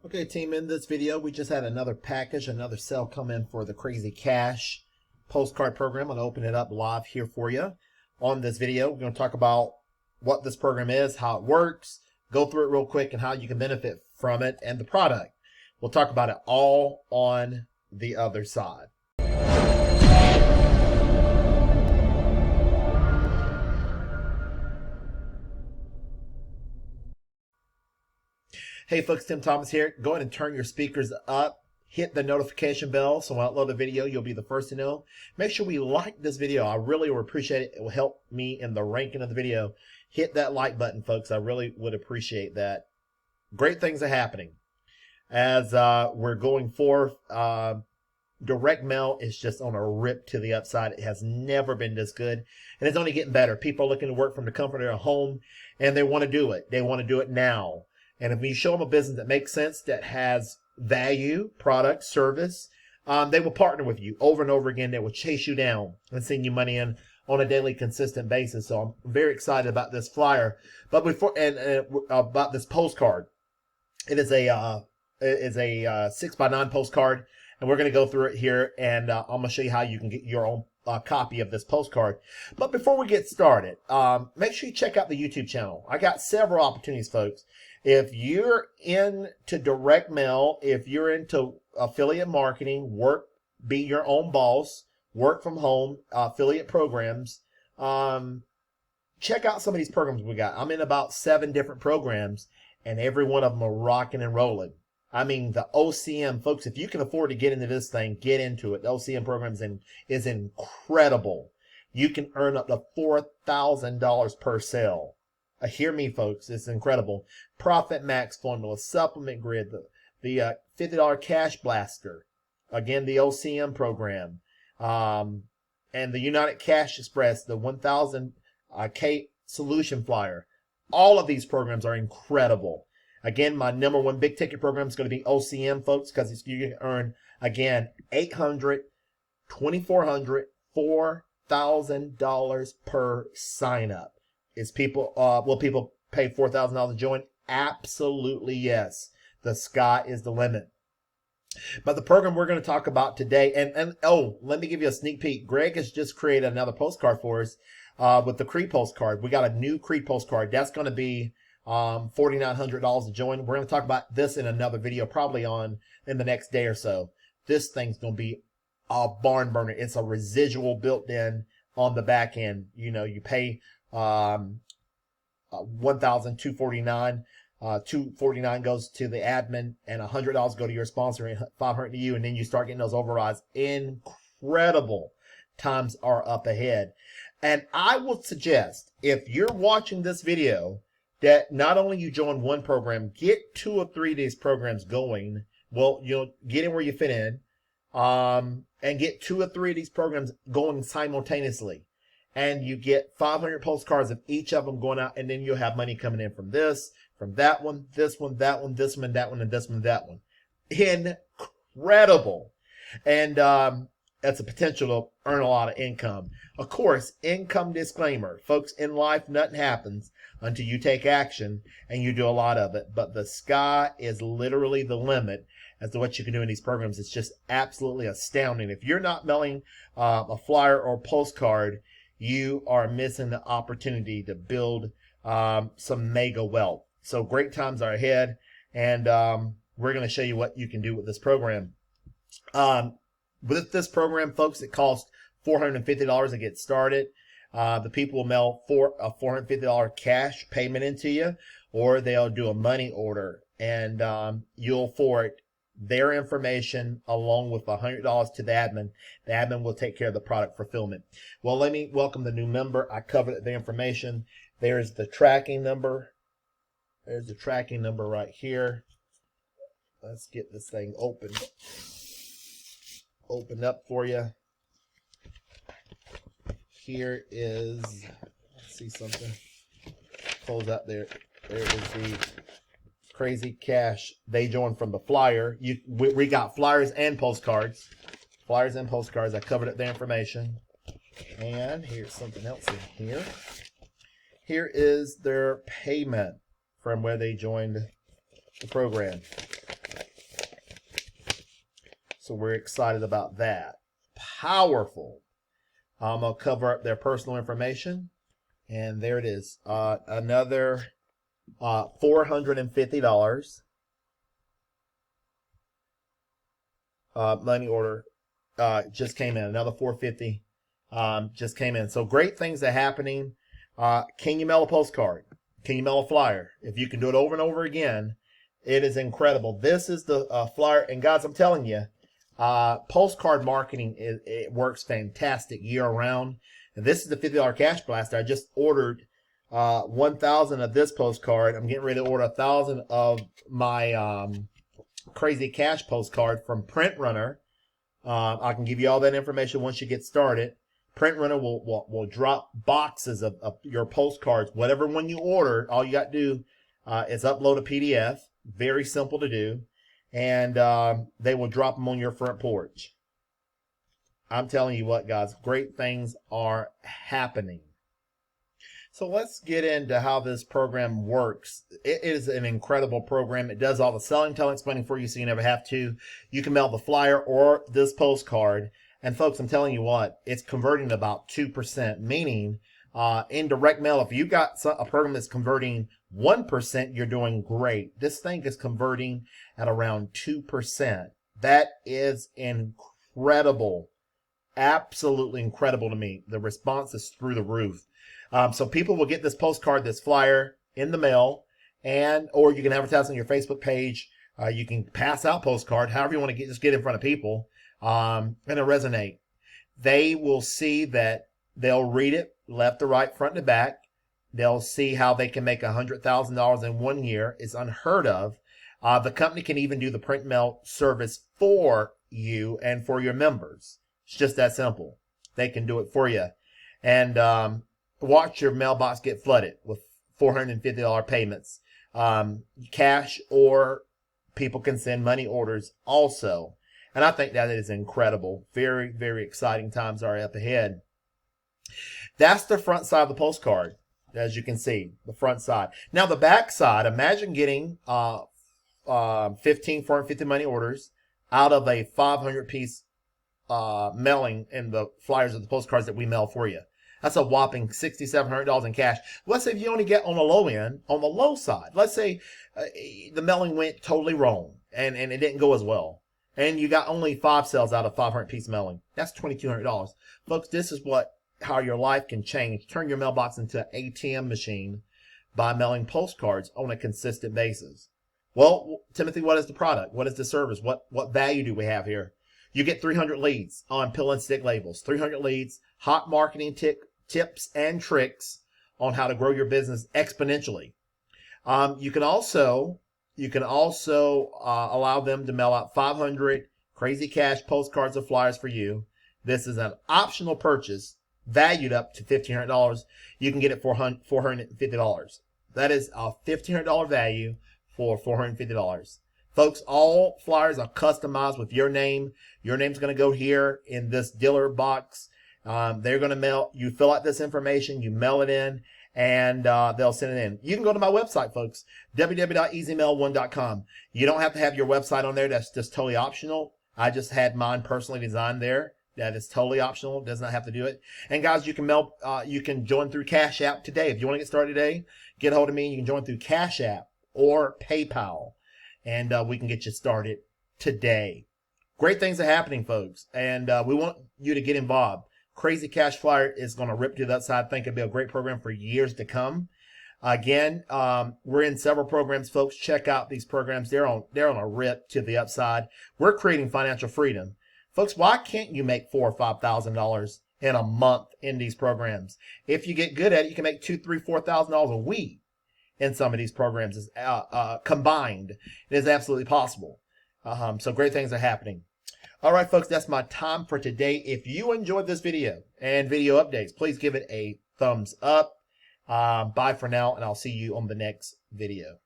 Okay, team, in this video, we just had another package, another sale come in for the Crazy Cash postcard program. I'm going to open it up live here for you. On this video, we're going to talk about what this program is, how it works, go through it real quick, and how you can benefit from it and the product. We'll talk about it all on the other side. Hey folks, Tim Thomas here. Go ahead and turn your speakers up. Hit the notification bell so when I upload a video, you'll be the first to know. Make sure we like this video. I really would appreciate it. It will help me in the ranking of the video. Hit that like button, folks. I really would appreciate that. Great things are happening. As we're going forth, direct mail is just on a rip to the upside. It has never been this good, and it's only getting better. People are looking to work from the comfort of their home, and they want to do it. They want to do it now. And if you show them a business that makes sense, that has value, product, service, they will partner with you over and over again. They will chase you down and send you money in on a daily, consistent basis. So I'm very excited about this flyer. But before about this postcard, it is a 6x9 postcard, and we're going to go through it here, and I'm going to show you how you can get your own copy of this postcard. But before we get started, make sure you check out the YouTube channel. I got several opportunities, folks. If you're into direct mail, if you're into affiliate marketing, be your own boss, work from home, affiliate programs, check out some of these programs we got. I'm in about 7 different programs, and every one of them are rocking and rolling. I mean, the OCM, folks, if you can afford to get into this thing, get into it. The OCM program is incredible. You can earn up to $4,000 per sale. Hear me, folks. It's incredible. Profit Max formula, supplement grid, the $50 cash blaster. Again, the OCM program. And the United Cash Express, the 1000 K solution flyer. All of these programs are incredible. Again, my number one big ticket program is going to be OCM, folks, because you can earn, again, $800, $2,400, $4,000 per sign up. Is people, will people pay $4,000 to join? Absolutely yes. The sky is the limit. But the program we're going to talk about today, and oh, let me give you a sneak peek. Greg has just created another postcard for us with the Creed postcard. We got a new Creed postcard. That's going to be $4,900 to join. We're going to talk about this in another video, probably in the next day or so. This thing's going to be a barn burner. It's a residual built in on the back end. You know, you pay $1,249. $249 goes to the admin, and $100 go to your sponsor, and $500 to you, and then you start getting those overrides. Incredible times are up ahead. And I would suggest, if you're watching this video, that not only you join one program, get 2 or 3 of these programs going. Well, you'll get in where you fit in, and get 2 or 3 of these programs going simultaneously. And you get 500 postcards of each of them going out, and then you'll have money coming in from this, from that one, this one, that one, this one, that one, and this one, that one. Incredible. And that's a potential to earn a lot of income. Of course, income disclaimer. Folks, in life, nothing happens until you take action, and you do a lot of it. But the sky is literally the limit as to what you can do in these programs. It's just absolutely astounding. If you're not mailing a flyer or postcard, you are missing the opportunity to build some mega wealth. So great times are ahead, and we're going to show you what you can do with this program. With this program, folks, it costs $450 to get started. The people will mail a $450 cash payment into you, or they'll do a money order, and you'll forward their information along with $100 to the admin. The admin will take care of the product fulfillment. Well, let me welcome the new member. I covered the information. There's the tracking number. There's the tracking number right here. Let's get this thing opened up for you. Here is, let's see something. Close out there. There is the Crazy Cash. They joined from the flyer. We got flyers and postcards. Flyers and postcards. I covered up the information. And here's something else in here. Here is their payment from where they joined the program. So we're excited about that. Powerful. I'm going to cover up their personal information. And there it is. Another $450. Money order just came in. Another $450 just came in. So great things are happening. Can you mail a postcard? Can you mail a flyer? If you can do it over and over again, it is incredible. This is the flyer. And guys, I'm telling you, postcard marketing, it works fantastic year round. And this is the $50 cash blaster. I just ordered 1,000 of this postcard. I'm getting ready to order 1,000 of my crazy cash postcard from Print Runner. I can give you all that information once you get started. Print Runner will drop boxes of your postcards. Whatever one you order, all you got to do is upload a PDF. Very simple to do. And they will drop them on your front porch. I'm telling you what, guys, great things are happening. So let's get into how this program works. It is an incredible program. It does all the selling, telling, explaining for you so you never have to. You can mail the flyer or this postcard. And folks, I'm telling you what, it's converting about 2%, meaning in direct mail, if you got a program that's converting 1%, you're doing great. This thing is converting at around 2%. That is incredible. Absolutely incredible to me. The response is through the roof. So people will get this postcard, this flyer in the mail, or you can advertise on your Facebook page. You can pass out postcard, however you want to just get in front of people, and it'll resonate. They will see that they'll read it left to right, front to back. They'll see how they can make $100,000 in 1 year. It's unheard of. The company can even do the print mail service for you and for your members. It's just that simple. They can do it for you. And watch your mailbox get flooded with $450 payments. Cash, or people can send money orders also. And I think that is incredible. Very, very exciting times are up ahead. That's the front side of the postcard, as you can see, the front side. Now the back side, imagine getting 15 450 money orders out of a 500-piece mailing in the flyers of the postcards that we mail for you. That's a whopping $6,700 in cash. Let's say if you only get on the low end, on the low side, let's say the mailing went totally wrong and it didn't go as well, and you got only 5 sales out of 500-piece mailing. That's $2,200. Folks, this is how your life can change. Turn your mailbox into an ATM machine by mailing postcards on a consistent basis. Well, Timothy, what is the product? What is the service? What value do we have here? You get 300 leads on pill and stick labels. 300 leads, hot marketing tips and tricks on how to grow your business exponentially. You can also allow them to mail out 500 crazy cash postcards or flyers for you. This is an optional purchase valued up to $1,500. You can get it for $450. That is a $1,500 value for $450. Folks, all flyers are customized with your name. Your name's going to go here in this dealer box. They're going to mail, you fill out this information, you mail it in, and they'll send it in. You can go to my website, folks, www.easymail1.com. You don't have to have your website on there. That's just totally optional. I just had mine personally designed there. That is totally optional. Does not have to do it. And guys, you can join through Cash App today. If you want to get started today, get a hold of me. You can join through Cash App or PayPal, and we can get you started today. Great things are happening, folks, and we want you to get involved. Crazy Cash Flyer is going to rip to the upside. I think it'll be a great program for years to come. Again, we're in several programs, folks. Check out these programs. They're on a rip to the upside. We're creating financial freedom. Folks, why can't you make $4,000 or $5,000 in a month in these programs? If you get good at it, you can make $2,000, $3,000, $4,000 a week in some of these programs combined. It is absolutely possible. So great things are happening. All right, folks, that's my time for today. If you enjoyed this video and video updates, please give it a thumbs up. Bye for now, and I'll see you on the next video.